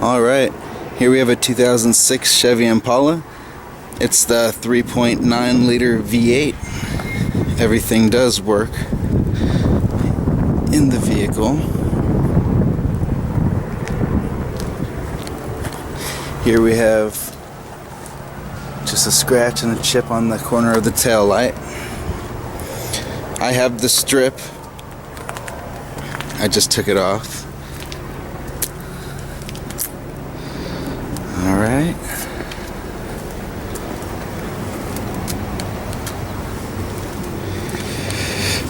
Alright, here we have a 2006 Chevy Impala. It's the 3.9 liter V8. Everything does work in the vehicle. Here we have just a scratch and a chip on the corner of the tail light. I have the strip. I just took it off. Alright.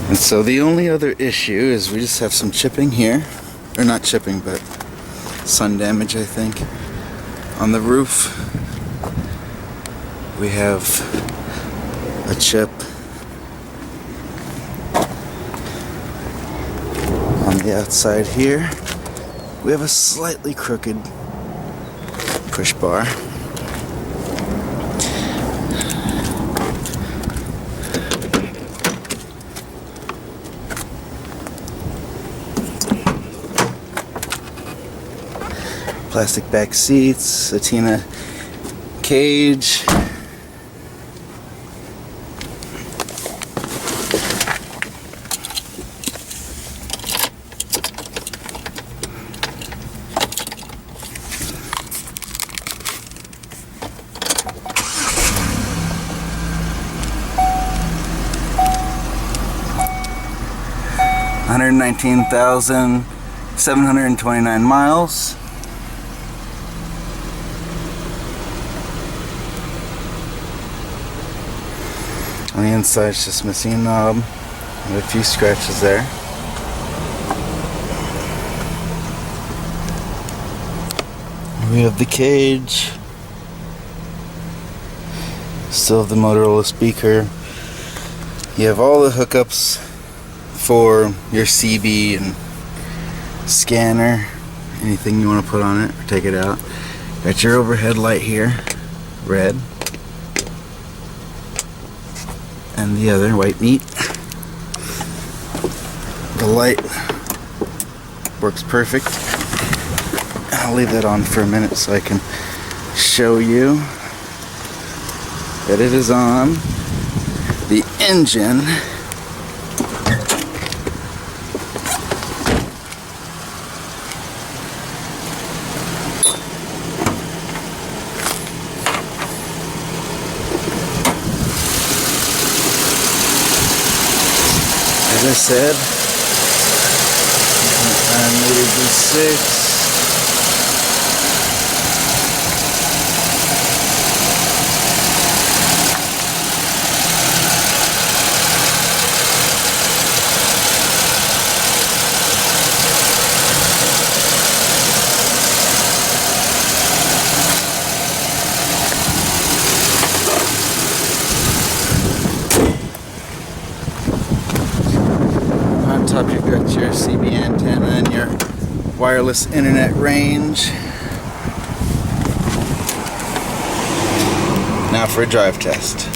And so the only other issue is we just have some chipping here. Or not chipping, but sun damage, I think. On the roof, we have a chip. On the outside here, we have a slightly crooked push bar. Plastic back seats, Setina cage. $119,729 miles. On the inside, it's just missing a knob and a few scratches there. We have the cage. Still have the Motorola speaker. You have all the hookups for your CB and scanner. Anything you want to put on it or take it out. Got your overhead light here, red. And the other white meat. The light works perfect. I'll leave that on for a minute so I can show you that it is on. The engine as I said, 9mm V6. On top you've got your CB antenna and your wireless internet range. Now for a drive test.